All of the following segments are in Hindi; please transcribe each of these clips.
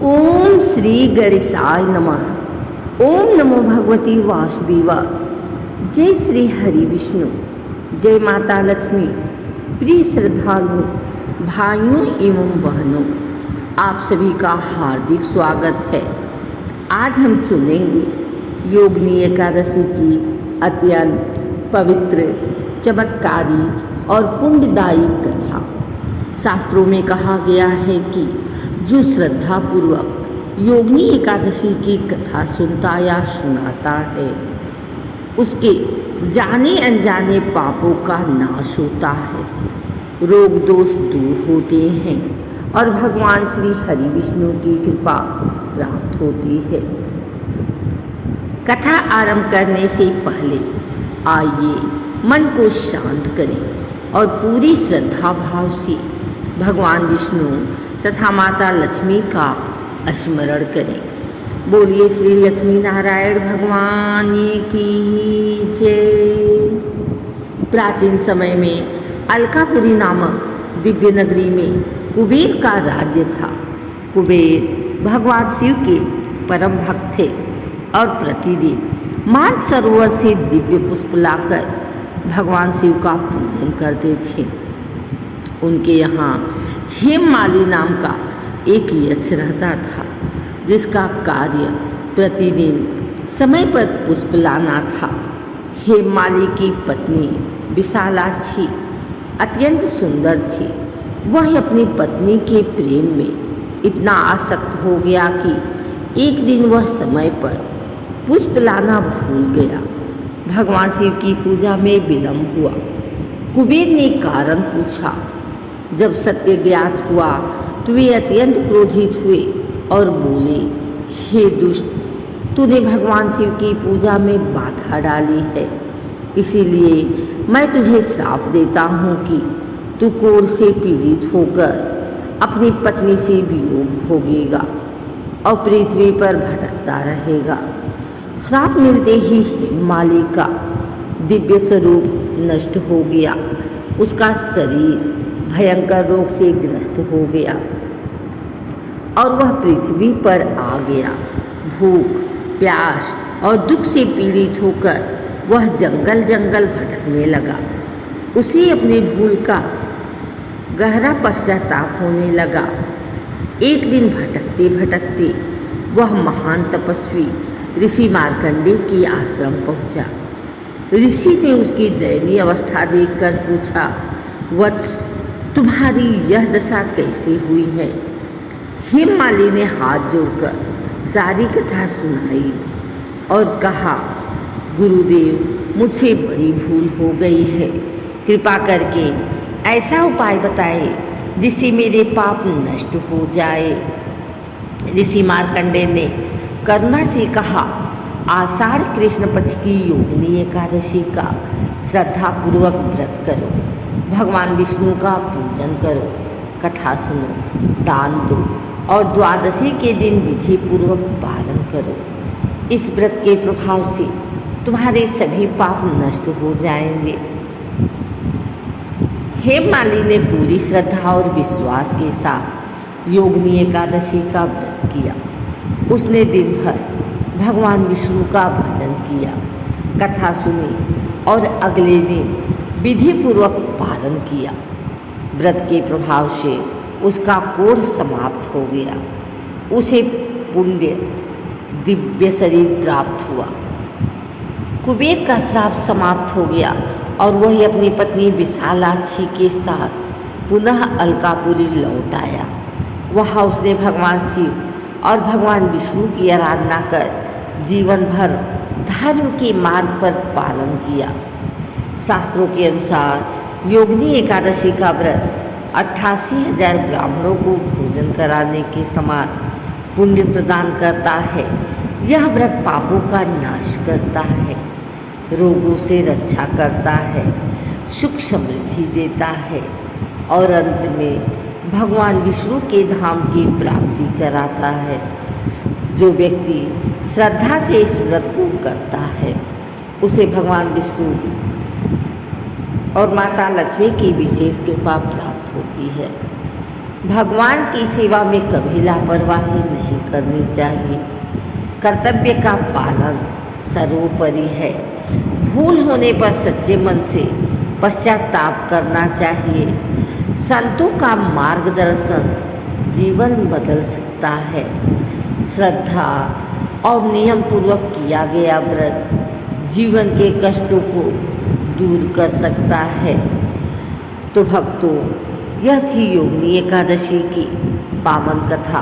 ओम श्री गणेशाय नमः। ओम नमो भगवती वासुदेवा। जय श्री हरि विष्णु। जय माता लक्ष्मी। प्रिय श्रद्धालुओं, भाइयों एवं बहनों, आप सभी का हार्दिक स्वागत है। आज हम सुनेंगे योगिनी एकादशी की अत्यंत पवित्र, चमत्कारी और पुण्यदायी कथा। शास्त्रों में कहा गया है कि जो श्रद्धापूर्वक योगिनी एकादशी की कथा सुनता या सुनाता है, उसके जाने अनजाने पापों का नाश होता है, रोग दोष दूर होते हैं और भगवान श्री हरि विष्णु की कृपा प्राप्त होती है। कथा आरंभ करने से पहले आइए मन को शांत करें और पूरी श्रद्धा भाव से भगवान विष्णु तथा माता लक्ष्मी का स्मरण करें। बोलिए श्री लक्ष्मी नारायण भगवान की जय। प्राचीन समय में अलकापुरी नामक दिव्य नगरी में कुबेर का राज्य था। कुबेर भगवान शिव के परम भक्त थे और प्रतिदिन मानसरोवर से दिव्य पुष्प लाकर भगवान शिव का पूजन करते थे। उनके यहाँ हेममाली नाम का एक यक्ष रहता था, जिसका कार्य प्रतिदिन समय पर पुष्प लाना था। हेममाली की पत्नी विशालाक्षी अत्यंत सुंदर थी। वह अपनी पत्नी के प्रेम में इतना आसक्त हो गया कि एक दिन वह समय पर पुष्प लाना भूल गया। भगवान शिव की पूजा में विलंब हुआ। कुबेर ने कारण पूछा। जब सत्य ज्ञात हुआ तो वे अत्यंत क्रोधित हुए और बोले, हे दुष्ट, तूने भगवान शिव की पूजा में बाधा डाली है, इसीलिए मैं तुझे श्राप देता हूँ कि तू कोढ़ से पीड़ित होकर अपनी पत्नी से वियोग भोगेगा और पृथ्वी पर भटकता रहेगा। श्राप मिलते ही हेममाली का दिव्य स्वरूप नष्ट हो गया। उसका शरीर भयंकर रोग से ग्रस्त हो गया और वह पृथ्वी पर आ गया। भूख, प्यास और दुख से पीड़ित होकर वह जंगल जंगल भटकने लगा। उसे अपनी भूल का गहरा पश्चाताप होने लगा। एक दिन भटकते भटकते वह महान तपस्वी ऋषि मार्कंडेय के आश्रम पहुंचा। ऋषि ने उसकी दयनीय अवस्था देखकर पूछा, वत्स, तुम्हारी यह दशा कैसे हुई है? हेममाली ने हाथ जोड़कर सारी कथा सुनाई और कहा, गुरुदेव, मुझसे बड़ी भूल हो गई है। कृपा करके ऐसा उपाय बताएं जिससे मेरे पाप नष्ट हो जाए। ऋषि मार्कंडेय ने करुणा से कहा, आषाढ़ कृष्ण पक्ष की योगिनी एकादशी का श्रद्धापूर्वक व्रत करो, भगवान विष्णु का पूजन करो, कथा सुनो, दान दो और द्वादशी के दिन विधि पूर्वक पारण करो। इस व्रत के प्रभाव से तुम्हारे सभी पाप नष्ट हो जाएंगे। हेममाली ने पूरी श्रद्धा और विश्वास के साथ योगिनी एकादशी का व्रत किया। उसने दिन भर भगवान विष्णु का भजन किया, कथा सुनी और अगले दिन विधि पूर्वक पारण किया। व्रत के प्रभाव से उसका कोढ़ समाप्त हो गया। उसे पुण्य दिव्य शरीर प्राप्त हुआ। कुबेर का श्राप समाप्त हो गया और वह अपनी पत्नी विशालाक्षी के साथ पुनः अलकापुरी लौट आया। वहाँ उसने भगवान शिव और भगवान विष्णु की आराधना कर जीवन भर धर्म के मार्ग पर पालन किया। शास्त्रों के अनुसार योगिनी एकादशी का व्रत 88,000 ब्राह्मणों को भोजन कराने के समान पुण्य प्रदान करता है। यह व्रत पापों का नाश करता है, रोगों से रक्षा करता है, सुख समृद्धि देता है और अंत में भगवान विष्णु के धाम की प्राप्ति कराता है। जो व्यक्ति श्रद्धा से इस व्रत को करता है, उसे भगवान विष्णु और माता लक्ष्मी की विशेष कृपा प्राप्त होती है। भगवान की सेवा में कभी लापरवाही नहीं करनी चाहिए। कर्तव्य का पालन सर्वोपरि है। भूल होने पर सच्चे मन से पश्चाताप करना चाहिए। संतों का मार्गदर्शन जीवन बदल सकता है। श्रद्धा और नियम पूर्वक किया गया व्रत जीवन के कष्टों को दूर कर सकता है। तो भक्तों, यह थी योगिनी एकादशी की पावन कथा।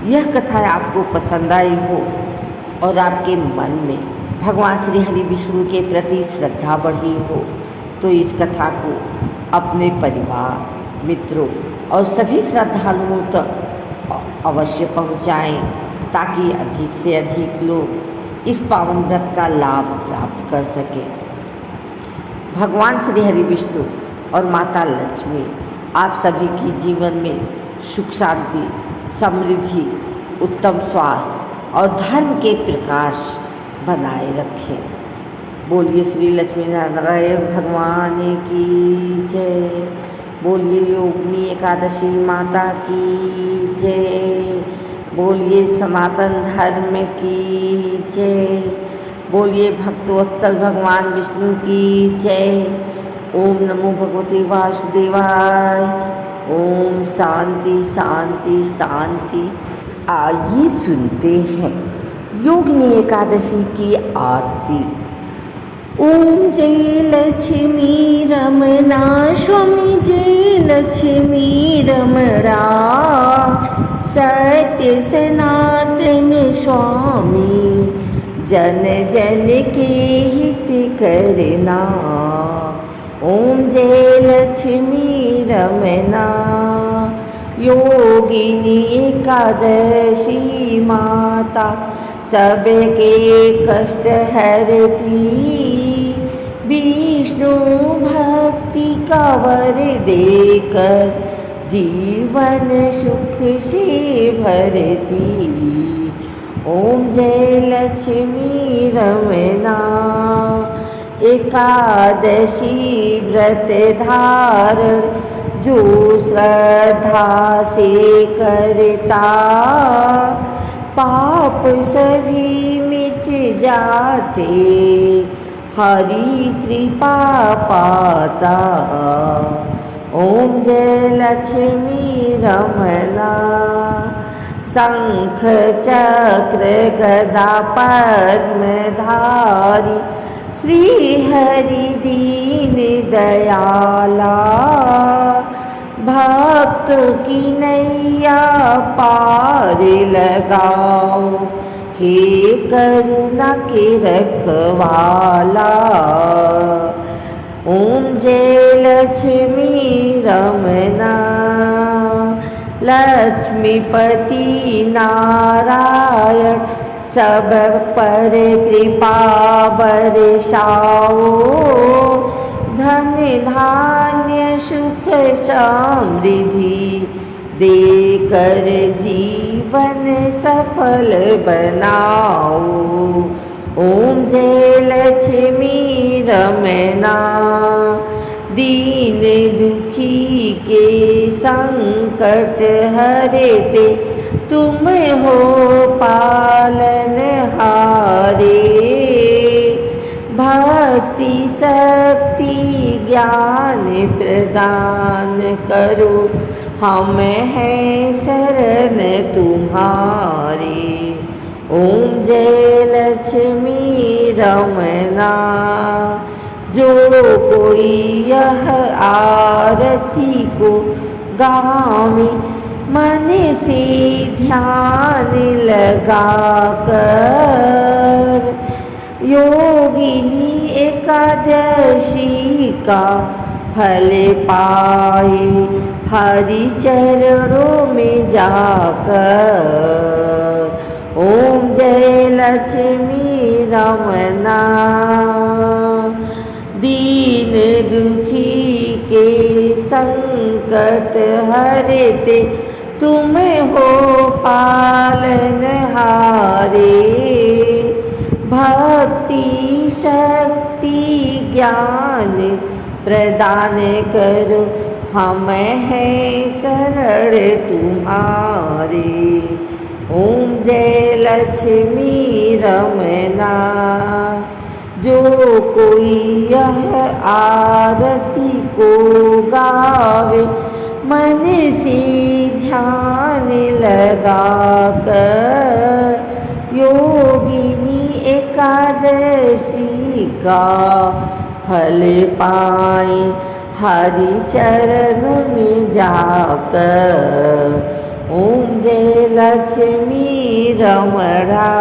यह कथा आपको पसंद आई हो और आपके मन में भगवान श्री हरि विष्णु के प्रति श्रद्धा बढ़ी हो तो इस कथा को अपने परिवार, मित्रों और सभी श्रद्धालुओं तक अवश्य पहुंचाएं ताकि अधिक से अधिक लोग इस पावन व्रत का लाभ प्राप्त कर सकें। भगवान श्री हरि विष्णु और माता लक्ष्मी आप सभी की जीवन में सुख शांति, समृद्धि, उत्तम स्वास्थ्य और धर्म के प्रकाश बनाए रखें। बोलिए श्री लक्ष्मी नारायण भगवान की जय। बोलिए योगिनी एकादशी माता की जय। बोलिए सनातन धर्म की जय। बोलिए भक्तवत्सल भगवान विष्णु की जय। ओम नमो भगवते वासुदेवाय। ओम शांति शांति शांति। आइए सुनते हैं योगिनी एकादशी की आरती। ओम जय लक्ष्मी रमणा स्वामी जय लक्ष्मी रमणा सत्य सनातन स्वामी जन जन के हित करना। ओम जय लक्ष्मी रमणा योगिनी एकादशी माता सबके कष्ट हरती। विष्णु भक्ति का वर देकर जीवन सुख से भरती। ओम जय लक्ष्मी रमणा एकादशी व्रत धारण जो श्रद्धा से करता पाप सभी मिट जाते हरि कृपा पाता। ओम जय लक्ष्मी रमणा शंख चक्र गदा पद्म धारी श्री हरि दीन दयाला भक्त की नैया पार लगाओ हे करुणा के रखवाला। ओम जय लक्ष्मी रमणा लक्ष्मीपति नारायण सब पर कृपा बरसाओ। धन धान्य सुख समृद्धि देकर जीवन सफल बनाओ। ओम जय लक्ष्मी रमणा दीन दुखी के संकट हरते तुम हो पालनहारे। भक्ति शक्ति ज्ञान प्रदान करो हम हैं शरण तुम्हारे। ओम जय लक्ष्मी रमणा जो कोई यह आरती को गावे मन से ध्यान लगाकर योगिनी एकादशी का फल पाए हरि चरणों में जाकर। ओम जय लक्ष्मी रमणा दीन दुखी के संकट हरते तुम हो पालनहारे। भक्ति शक्ति ज्ञान प्रदान करो हम हैं शरण तुम्हारे। ओम जय लक्ष्मी रमना। जो कोई यह आरती को गावे, मन से ध्यान लगाकर योगिनी एकादशी का फल पाए हरि चरण में जाकर। ओम जय लक्ष्मी रमणा।